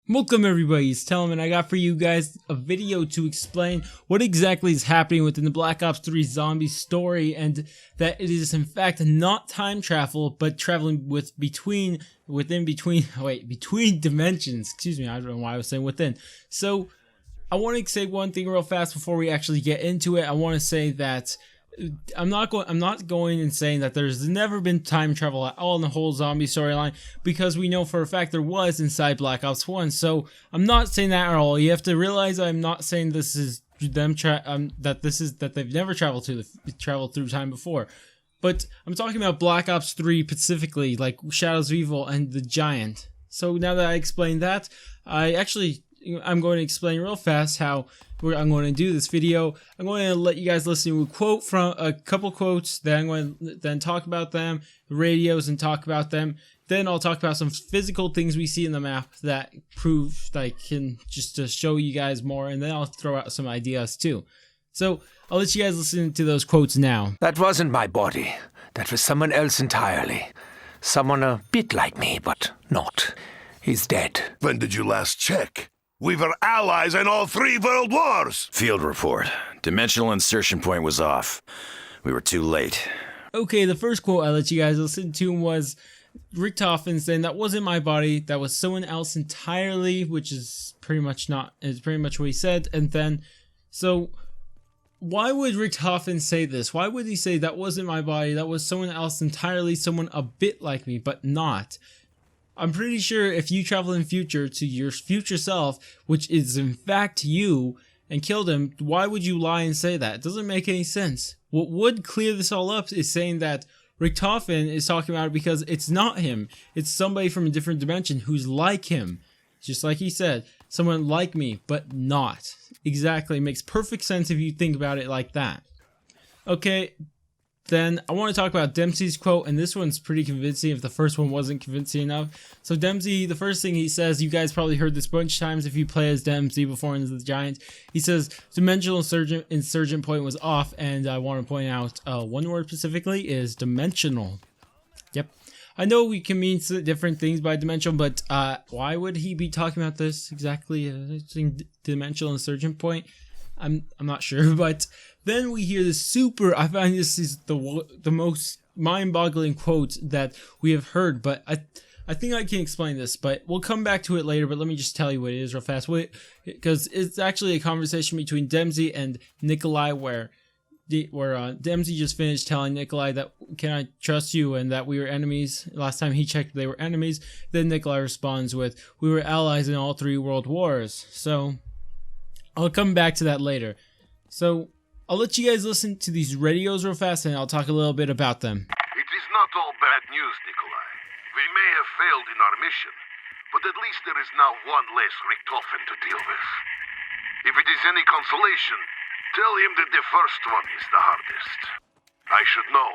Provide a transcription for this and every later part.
Welcome everybody, it's Telem, and I got for you guys a video to explain what exactly is happening within the Black Ops 3 zombie story, and that it is in fact not time travel, but traveling between dimensions. Excuse me, I don't know why I was saying within. So, I want to say one thing real fast before we actually get into it. I want to say that I'm not going and saying that there's never been time travel at all in the whole zombie storyline, because we know for a fact there was inside Black Ops 1. So I'm not saying that at all. You have to realize I'm not saying this is them that they've never traveled through time before. But I'm talking about Black Ops 3 specifically, like Shadows of Evil and the Giant. So now that I explained that, I'm going to explain real fast how I'm going to do this video. I'm going to let you guys listen to a quote from a couple quotes, then I'm going to then talk about them, the radios, and talk about them. Then I'll talk about some physical things we see in the map that prove, just to show you guys more, and then I'll throw out some ideas too. So I'll let you guys listen to those quotes now. That wasn't my body. That was someone else entirely. Someone a bit like me, but not. He's dead. When did you last check? We were allies in all 3 world wars! Field report. Dimensional insertion point was off. We were too late. Okay, the first quote I let you guys listen to was Richtofen saying, "That wasn't my body, that was someone else entirely," which is pretty much what he said. And then, so why would Richtofen say this? Why would he say that wasn't my body, that was someone else entirely, someone a bit like me, but not? I'm pretty sure if you travel in future to your future self, which is in fact you, and killed him, why would you lie and say that? It doesn't make any sense. What would clear this all up is saying that Richtofen is talking about it because it's not him. It's somebody from a different dimension who's like him. Just like he said, someone like me, but not. Exactly, it makes perfect sense if you think about it like that. Okay. Then I want to talk about Dempsey's quote, and this one's pretty convincing if the first one wasn't convincing enough. So Dempsey, the first thing he says, you guys probably heard this a bunch of times if you play as Dempsey before in the Giant. He says, dimensional insurgent point was off, and I want to point out one word specifically is dimensional. Yep. I know we can mean different things by dimensional, but why would he be talking about this exactly? Dimensional insurgent point? I'm not sure, but then we hear this I find this is the most mind-boggling quote that we have heard, but I think I can explain this, but we'll come back to it later. But let me just tell you what it is real fast, because it's actually a conversation between Dempsey and Nikolai where Dempsey just finished telling Nikolai that, "Can I trust you?" and that we were enemies. Last time he checked, they were enemies. Then Nikolai responds with, "We were allies in all 3 world wars." So I'll come back to that later. So I'll let you guys listen to these radios real fast, and I'll talk a little bit about them. It is not all bad news, Nikolai. We may have failed in our mission, but at least there is now one less Richtofen to deal with. If it is any consolation, tell him that the first one is the hardest. I should know.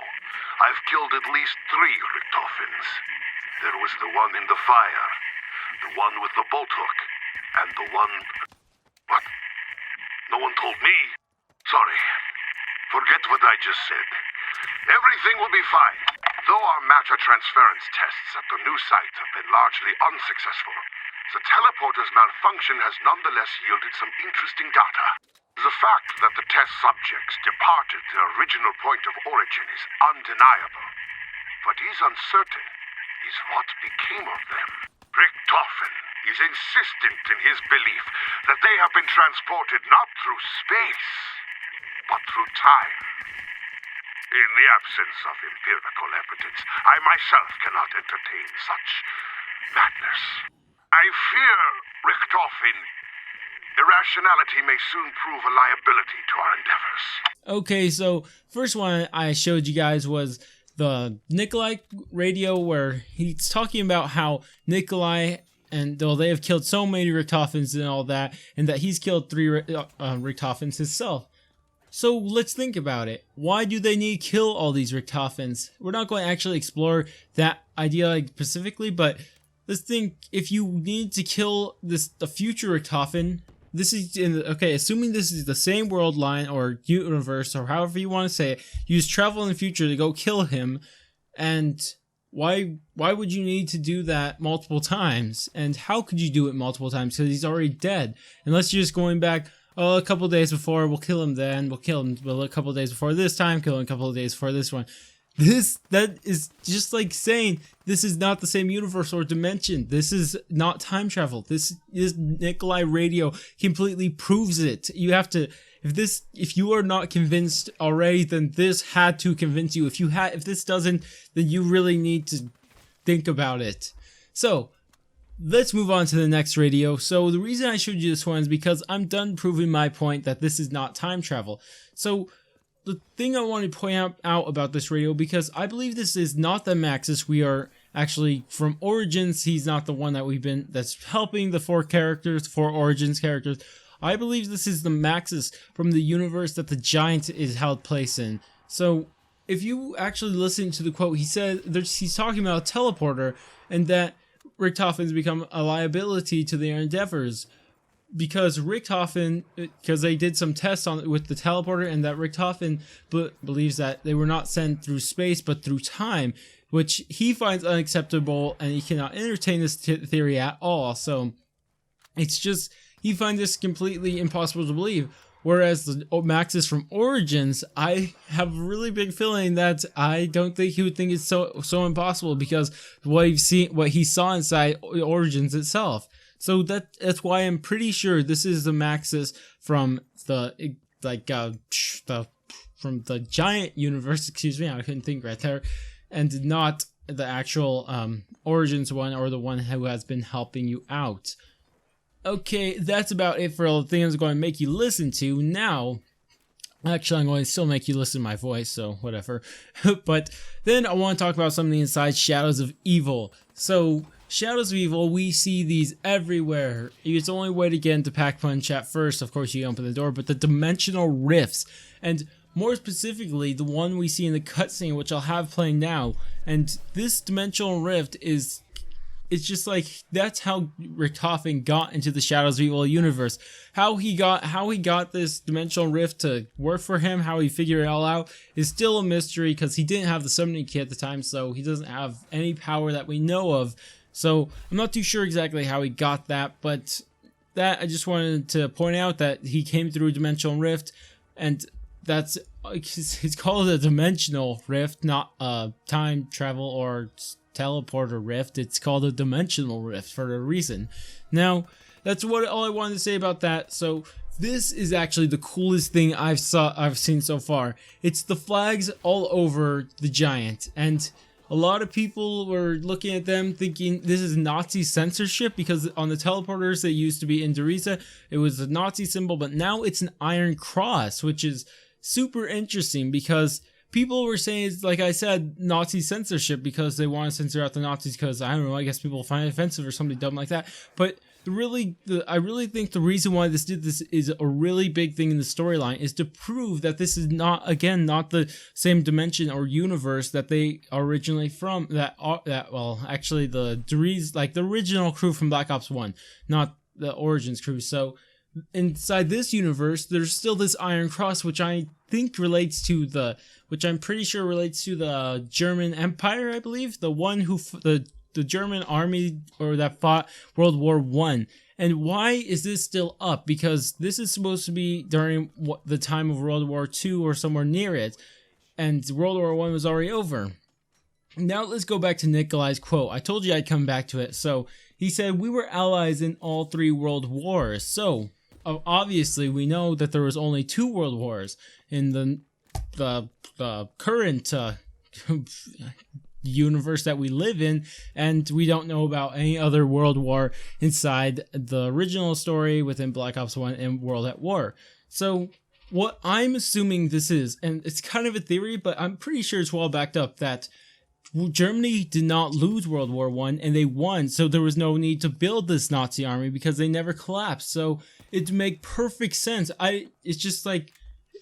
I've killed at least 3 Richtofens. There was the one in the fire, the one with the boat hook, and the one... What? No one told me? Sorry. Forget what I just said. Everything will be fine. Though our matter transference tests at the new site have been largely unsuccessful, the teleporter's malfunction has nonetheless yielded some interesting data. The fact that the test subjects departed their original point of origin is undeniable. What is uncertain is what became of them. Richtofen is insistent in his belief that they have been transported not through space, but through time. In the absence of empirical evidence, I myself cannot entertain such madness. I fear, Richtofen, irrationality may soon prove a liability to our endeavors. Okay, so first one I showed you guys was the Nikolai radio, where he's talking about how Nikolai, and though they have killed so many Richtofens and all that, and that he's killed 3 Richtofens himself. So let's think about it. Why do they need to kill all these Richtofens? We're not going to actually explore that idea specifically, but let's think, if you need to kill the future Richtofen, this is assuming this is the same world line or universe or however you want to say it, you just travel in the future to go kill him, and why would you need to do that multiple times? And how could you do it multiple times? Because he's already dead. Unless you're just going back, oh, a couple days before, we'll kill him then, we'll kill him a couple of days before this time, kill him a couple of days before this one. That is just like saying this is not the same universe or dimension. This is not time travel. This is Nikolai Radio completely proves it. You have to, if you are not convinced already, then this had to convince you. If this doesn't, then you really need to think about it. So let's move on to the next radio. So the reason I showed you this one is because I'm done proving my point that this is not time travel. So the thing I want to point out about this radio, because I believe this is not the Maxis. We are actually from Origins. He's not the one that's helping the four Origins characters. I believe this is the Maxis from the universe that the Giant is held place in. So if you actually listen to the quote, he said he's talking about a teleporter, and that Richtofen's become a liability to their endeavors. Because they did some tests with the teleporter, and that Richtofen believes that they were not sent through space but through time, which he finds unacceptable, and he cannot entertain this theory at all. So it's just, he finds this completely impossible to believe. Whereas the Maxis from Origins, I have a really big feeling that I don't think he would think it's so impossible, because what he saw inside Origins itself. So that's why I'm pretty sure this is the Maxis from the Giant universe. Excuse me, I couldn't think right there, and not the actual Origins one, or the one who has been helping you out. Okay, that's about it for all the things I'm going to make you listen to. Now, actually, I'm going to still make you listen to my voice, so whatever. But then I want to talk about something inside Shadows of Evil. So Shadows of Evil, we see these everywhere. It's the only way to get into Pac-Punch at first. Of course, you open the door, but the dimensional rifts, and more specifically, the one we see in the cutscene, which I'll have playing now. And this dimensional rift it's just like, that's how Richtofen got into the Shadows of Evil universe. How he got this dimensional rift to work for him, how he figured it all out, is still a mystery, because he didn't have the summoning key at the time, so he doesn't have any power that we know of. So I'm not too sure exactly how he got that, but that I just wanted to point out that he came through a dimensional rift, and it's called a dimensional rift, not a time travel or teleporter rift. It's called a dimensional rift for a reason. Now, that's all I wanted to say about that. So this is actually the coolest thing I've seen so far. It's the flags all over the Giant, and a lot of people were looking at them thinking this is Nazi censorship, because on the teleporters that used to be in Derisa, it was a Nazi symbol, but now it's an iron cross, which is super interesting, because people were saying it's, like I said, Nazi censorship, because they want to censor out the Nazis, because, I don't know, I guess people find it offensive or something dumb like that. But I really think the reason why this is a really big thing in the storyline is to prove that this is not the same dimension or universe that they are originally from. Actually, the original crew from Black Ops 1, not the Origins crew. So inside this universe, there's still this Iron Cross, which I'm pretty sure relates to the German Empire, I believe, the one who the German army that fought World War I. And why is this still up? Because this is supposed to be during the time of World War II or somewhere near it, and World War I was already over. Now let's go back to Nikolai's quote. I told you I'd come back to it. So he said, "We were allies in all three world wars." So obviously we know that there was only 2 world wars in the current universe that we live in, and we don't know about any other world war inside the original story within Black Ops 1 and World at War. So what I'm assuming this is, and it's kind of a theory, but I'm pretty sure it's well backed up, that Germany did not lose World War I, and they won, so there was no need to build this Nazi army because they never collapsed. So it makes perfect sense. It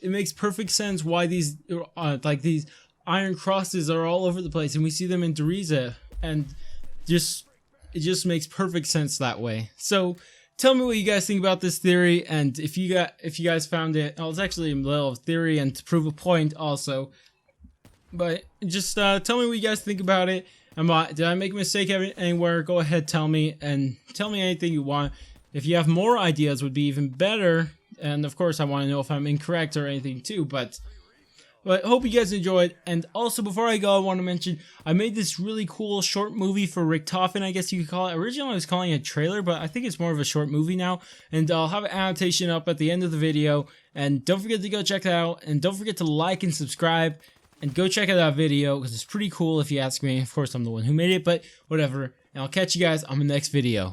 makes perfect sense why these Iron Crosses are all over the place, and we see them in Derisa, and it just makes perfect sense that way. So tell me what you guys think about this theory, and if you guys found it, it's actually a little theory and to prove a point also, but just tell me what you guys think about it, Did I make a mistake anywhere? Go ahead, tell me, and tell me anything you want. If you have more ideas, would be even better. And of course, I want to know if I'm incorrect or anything too. But hope you guys enjoyed. And also, before I go, I want to mention I made this really cool short movie for Richtofen, I guess you could call it. Originally, I was calling it a trailer, but I think it's more of a short movie now. And I'll have an annotation up at the end of the video. And don't forget to go check that out. And don't forget to like and subscribe. And go check out that video, because it's pretty cool if you ask me. Of course, I'm the one who made it, but whatever. And I'll catch you guys on the next video.